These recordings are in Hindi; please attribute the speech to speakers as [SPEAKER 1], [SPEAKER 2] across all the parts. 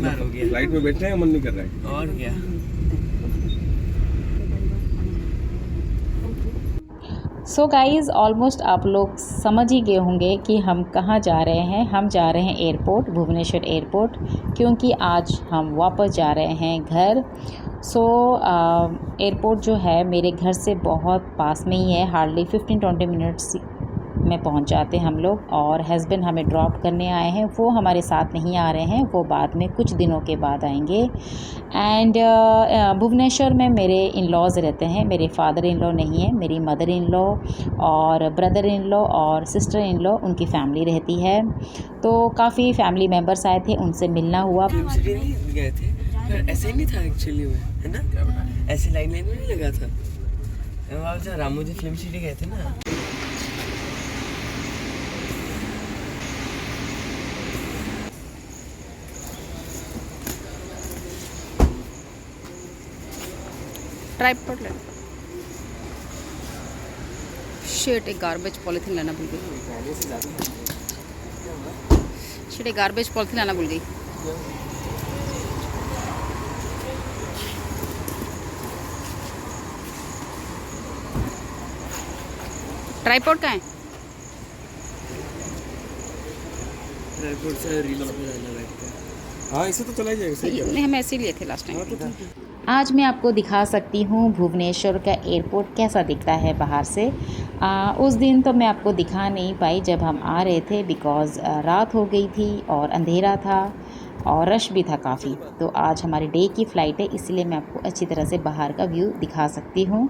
[SPEAKER 1] तीन बार हो गया।
[SPEAKER 2] फ्लाइट में बैठने का मन नहीं कर रहा है।
[SPEAKER 1] और क्या।
[SPEAKER 3] सो गाइज़ ऑलमोस्ट आप लोग समझ ही गए होंगे कि हम कहाँ जा रहे हैं। हम जा रहे हैं एयरपोर्ट, भुवनेश्वर एयरपोर्ट, क्योंकि आज हम वापस जा रहे हैं घर। सो एयरपोर्ट जो है मेरे घर से बहुत पास में ही है, हार्डली 15-20 मिनट्स में पहुंच जाते हैं हम लोग। और हस्बैंड हमें ड्रॉप करने आए हैं, वो हमारे साथ नहीं आ रहे हैं, वो बाद में कुछ दिनों के बाद आएंगे। एंड भुवनेश्वर में मेरे इन लॉज़ रहते हैं। मेरे फादर इन लॉ नहीं है, मेरी मदर इन लॉ और ब्रदर इन लॉ और सिस्टर इन लॉ, उनकी फैमिली रहती है। तो काफ़ी फैमिली मेम्बर्स आए थे, उनसे मिलना हुआ।
[SPEAKER 1] फिल्म सिटी नहीं गए थे, पर ऐसे ही नहीं था एक्चुअली में, है ना? ऐसे लाइन में नहीं लगा था। वहाँ जहाँ रामोजी फिल्म सिटी गए थे ना।
[SPEAKER 4] ट्राइपॉड लेना। शिट, एक गार्बेज पॉलीथीन लेना भूल गई। शिट, एक गार्बेज पॉलीथीन लाना भूल गई। ट्राइपॉड कहाँ है?
[SPEAKER 1] एयरपोर्ट से रील्स बनाना लगता है।
[SPEAKER 2] हाँ इसे तो चला ही जाएगा, सही है।
[SPEAKER 4] नहीं, हम ऐसे ही लिए थे लास्ट टाइम।
[SPEAKER 3] आज मैं आपको दिखा सकती हूँ भुवनेश्वर का एयरपोर्ट कैसा दिखता है बाहर से। उस दिन तो मैं आपको दिखा नहीं पाई जब हम आ रहे थे, बिकॉज़ रात हो गई थी और अंधेरा था और रश भी था काफ़ी। तो आज हमारी डे की फ़्लाइट है, इसलिए मैं आपको अच्छी तरह से बाहर का व्यू दिखा सकती हूँ।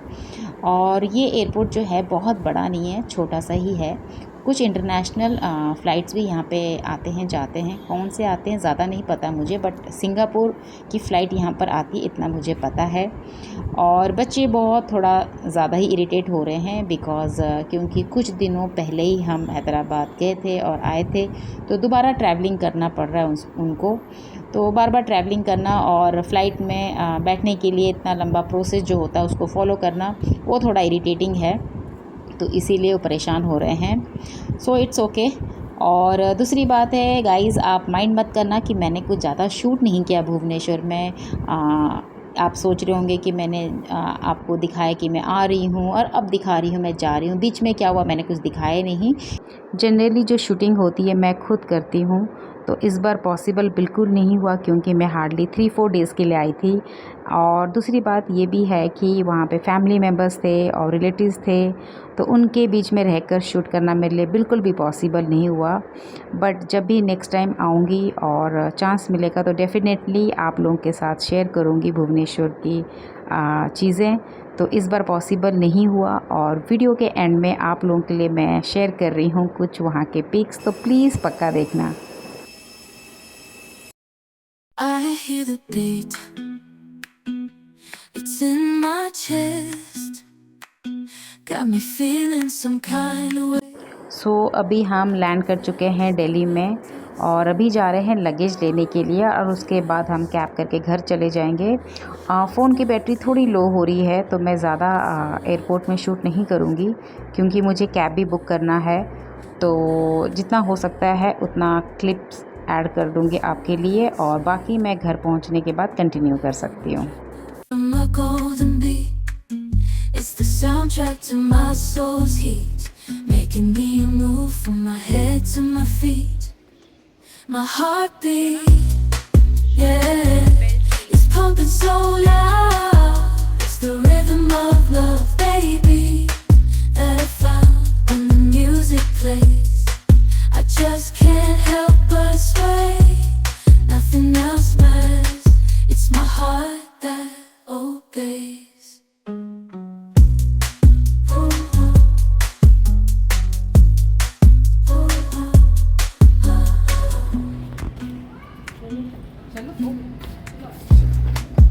[SPEAKER 3] और ये एयरपोर्ट जो है बहुत बड़ा नहीं है, छोटा सा ही है। कुछ इंटरनेशनल फ़्लाइट्स भी यहाँ पे आते हैं जाते हैं। कौन से आते हैं ज़्यादा नहीं पता मुझे, बट सिंगापुर की फ़्लाइट यहाँ पर आती है इतना मुझे पता है। और बच्चे बहुत थोड़ा ज़्यादा ही इरिटेट हो रहे हैं, बिकॉज़ क्योंकि कुछ दिनों पहले ही हम हैदराबाद गए थे और आए थे, तो दोबारा ट्रैवलिंग करना पड़ रहा है उनको। तो बार बार ट्रैवलिंग करना और फ़्लाइट में बैठने के लिए इतना लंबा प्रोसेस जो होता है उसको फॉलो करना, वो थोड़ा इरिटेटिंग है, तो इसीलिए वो परेशान हो रहे हैं। So it's okay. और दूसरी बात है गाइज़, आप माइंड मत करना कि मैंने कुछ ज़्यादा शूट नहीं किया भुवनेश्वर में। आप सोच रहे होंगे कि मैंने आपको दिखाया कि मैं आ रही हूँ और अब दिखा रही हूँ मैं जा रही हूँ। बीच में क्या हुआ मैंने कुछ दिखाया नहीं। जनरली जो शूटिंग होती है मैं खुद करती हूँ, तो इस बार पॉसिबल बिल्कुल नहीं हुआ, क्योंकि मैं हार्डली 3-4 डेज़ के लिए आई थी। और दूसरी बात ये भी है कि वहाँ पे फैमिली मेम्बर्स थे और रिलेटिव्स थे, तो उनके बीच में रहकर शूट करना मेरे लिए बिल्कुल भी पॉसिबल नहीं हुआ। बट जब भी नेक्स्ट टाइम आऊँगी और चांस मिलेगा तो डेफ़िनेटली आप लोगों के साथ शेयर करूँगी भुवनेश्वर की चीज़ें। तो इस बार पॉसिबल नहीं हुआ, और वीडियो के एंड में आप लोगों के लिए मैं शेयर कर रही हूँ कुछ वहाँ के पिक्स, तो प्लीज़ पक्का देखना।
[SPEAKER 5] I hear the beat, it's in my chest, got me feeling some kind of way.
[SPEAKER 3] सो अभी हम लैंड कर चुके हैं दिल्ली में, और अभी जा रहे हैं लगेज लेने के लिए, और उसके बाद हम कैब करके घर चले जाएंगे। फ़ोन की बैटरी थोड़ी लो हो रही है, तो मैं ज़्यादा एयरपोर्ट में शूट नहीं करूँगी, क्योंकि मुझे कैब भी बुक करना है। तो जितना हो सकता है उतना क्लिप्स ऐड कर दूँगी आपके लिए, और बाकी मैं घर पहुँचने के बाद कंटिन्यू कर सकती हूँ।
[SPEAKER 5] From a golden beat, it's the soundtrack to my soul's heat, making me move from my head to my feet. My heartbeat, yeah, it's pumping so loud. It's the rhythm of love, baby, that I found when the music plays. I just can't help but sway. Nothing else matters. It's my heart that obeys.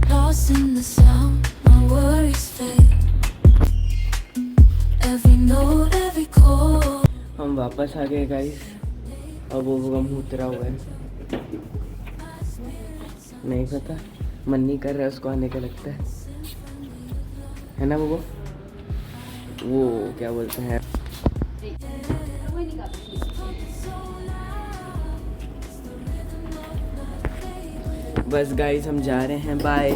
[SPEAKER 5] Lost in the sound, my worries fade. Every note, every chord.
[SPEAKER 1] हम वापस आ गए गाइस, अब वो गम उतरा हुआ है। नहीं पता, मन नहीं कर रहा है उसको आने का, लगता है ना वो क्या बोलते हैं। बस गाइस हम जा रहे हैं, बाय।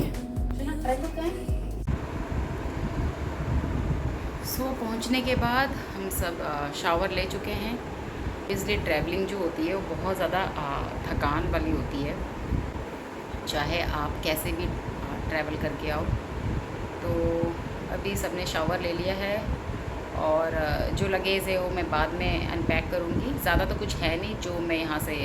[SPEAKER 4] सो पहुंचने के बाद हम सब शावर ले चुके हैं। इसलिए ट्रैवलिंग जो होती है वो बहुत ज़्यादा थकान वाली होती है, चाहे आप कैसे भी ट्रैवल करके आओ। तो अभी सबने शावर ले लिया है और जो लगेज है वो मैं बाद में अनपैक करूँगी। ज़्यादा तो कुछ है नहीं, जो मैं यहाँ से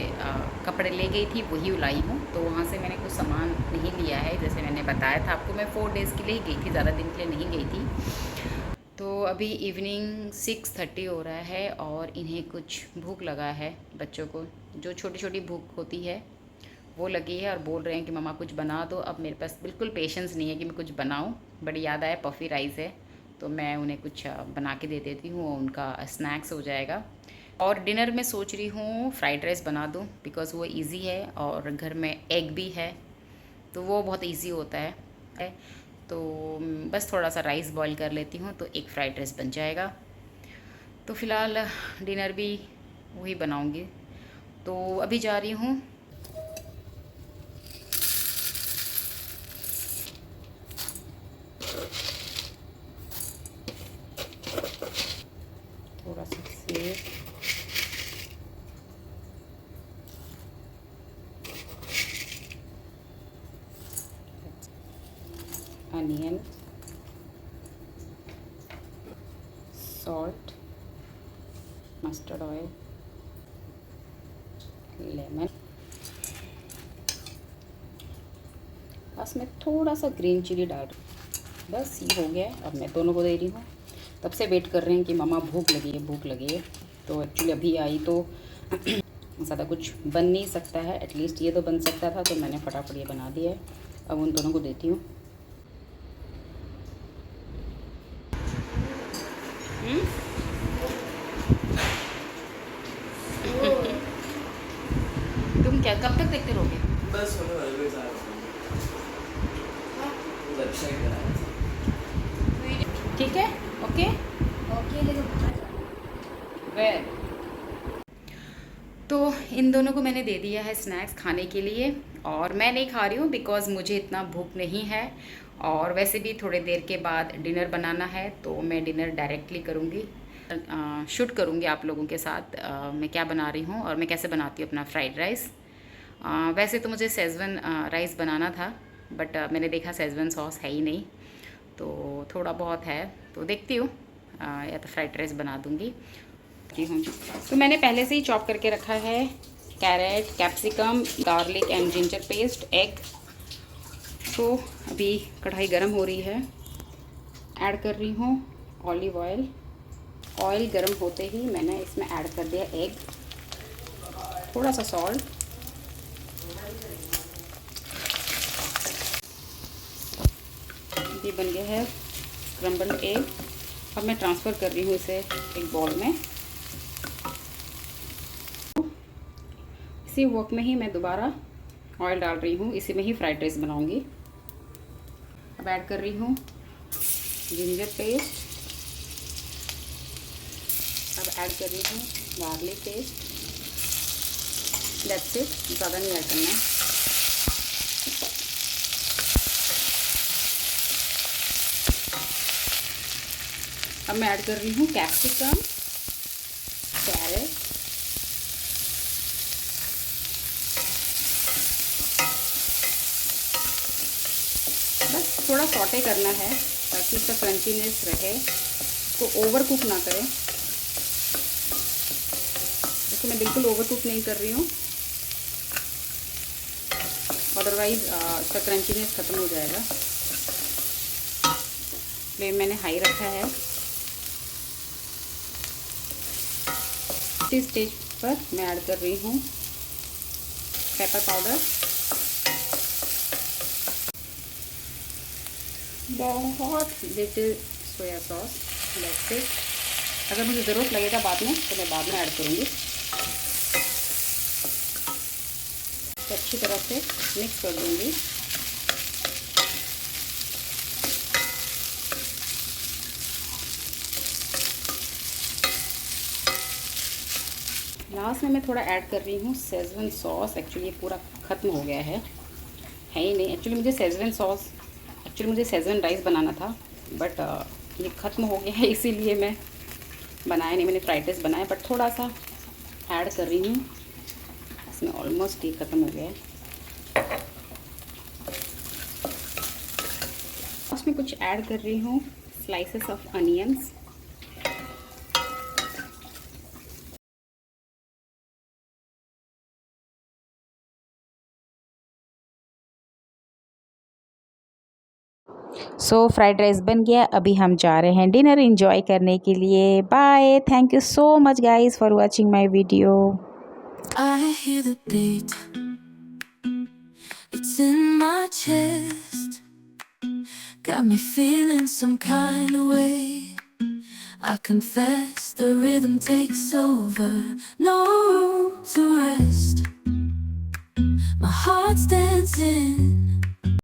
[SPEAKER 4] कपड़े ले गई थी वही लाई हूँ। तो वहाँ से मैंने कुछ सामान नहीं लिया है, जैसे मैंने बताया था आपको। मैं 4 डेज़ के लिए ही गई थी, ज़्यादा दिन के लिए नहीं गई थी। तो अभी इवनिंग 6:30 हो रहा है और इन्हें कुछ भूख लगा है। बच्चों को जो छोटी छोटी भूख होती है वो लगी है और बोल रहे हैं कि मम्मा कुछ बना दो। अब मेरे पास बिल्कुल पेशेंस नहीं है कि मैं कुछ बनाऊं। बड़ी याद आया पफ़ी राइस है, तो मैं उन्हें कुछ बना के दे देती हूँ, उनका स्नैक्स हो जाएगा। और डिनर में सोच रही हूँ फ्राइड राइस बना दूँ, बिकॉज़ वो इजी है और घर में एग भी है, तो वो बहुत इजी होता है। तो बस थोड़ा सा राइस बॉईल कर लेती हूँ तो एक फ़्राइड राइस बन जाएगा। तो फ़िलहाल डिनर भी वही बनाऊँगी। तो अभी जा रही हूँ। थोड़ा सा save, onion, salt, mustard oil, lemon, बस मैं थोड़ा सा ग्रीन चिली डाल रही हूँ। बस ये हो गया। अब मैं दोनों को दे रही हूँ। तब से वेट कर रहे हैं कि मामा भूख लगी है, भूख लगी है। तो एक्चुअली अभी आई तो ज़्यादा कुछ बन नहीं सकता है, एटलीस्ट ये तो बन सकता था, तो मैंने फटाफट ये बना दिया है। अब उन दोनों को देती हूँ। तुम क्या कब तक देखते रहोगे?
[SPEAKER 1] बस होने वाले हैं, अच्छा ही करा है।
[SPEAKER 4] ठीक है, ओके वेल। तो इन दोनों को मैंने दे दिया है स्नैक्स खाने के लिए, और मैं नहीं खा रही हूँ बिकॉज़ मुझे इतना भूख नहीं है। और वैसे भी थोड़ी देर के बाद डिनर बनाना है, तो मैं डिनर डायरेक्टली करूँगी, शूट करूँगी आप लोगों के साथ मैं क्या बना रही हूँ और मैं कैसे बनाती हूँ अपना फ्राइड राइस। वैसे तो मुझे शेज़वान राइस बनाना था, बट मैंने देखा शेज़वान सॉस है ही नहीं, तो थोड़ा बहुत है, तो देखती हूँ या तो फ्राइड राइस बना दूँगी। तो मैंने पहले से ही चॉप करके रखा है carrot, capsicum, garlic and ginger paste, egg. तो अभी कढ़ाई गरम हो रही है, ऐड कर रही हूँ ऑलिव ऑयल। ऑयल गरम होते ही मैंने इसमें ऐड कर दिया एग, थोड़ा सा सॉल्ट, ये बन गया है स्क्रम्बल्ड एग। अब मैं ट्रांसफ़र कर रही हूँ इसे एक बाउल में। इसी वक्त में ही मैं दोबारा ऑयल डाल रही हूँ, इसी में ही फ्राइड राइस बनाऊँगी। अब ऐड कर रही हूँ जिंजर पेस्ट, अब ऐड कर रही हूँ गार्लिक पेस्ट। दैट्स इट, ज़्यादा नहीं ऐड करना है। अब मैं ऐड कर रही हूँ कैप्सिकम, कैरेट, बस थोड़ा सॉटे करना है ताकि इसका क्रंचीनेस रहे, इसको ओवर कुक ना करें। इसको मैं बिल्कुल ओवर कुक नहीं कर रही हूँ, अदरवाइज इसका क्रंचीनेस ख़त्म हो जाएगा। फ्लेम मैंने हाई रखा है। इस स्टेज पर मैं ऐड कर रही हूँ पेपर पाउडर, बहुत little soya sauce, that's it. अगर मुझे ज़रूरत लगेगा बाद में तो मैं बाद में ऐड करूँगी। तो अच्छी तरह से मिक्स कर दूँगी। लास्ट में मैं थोड़ा ऐड कर रही हूँ शेज़वान सॉस। एक्चुअली पूरा ख़त्म हो गया है, है ही नहीं। एक्चुअली मुझे सेजवन राइस बनाना था, बट ये ख़त्म हो गया है, इसीलिए मैं बनाया नहीं। मैंने फ्राइड राइस बनाया, बट थोड़ा सा ऐड कर रही हूँ इसमें। ऑलमोस्ट ये ख़त्म हो गया है। उसमें कुछ ऐड कर रही हूँ slices of onions.
[SPEAKER 3] So fried rice बन गया। अभी हम जा रहे हैं डिनर एंजॉय करने के लिए। Bye, thank you so much guys for watching my video.
[SPEAKER 5] I hear the beat, it's in my chest, got me feeling some kind of way. I confess the rhythm takes over, no room to rest. My heart's dancing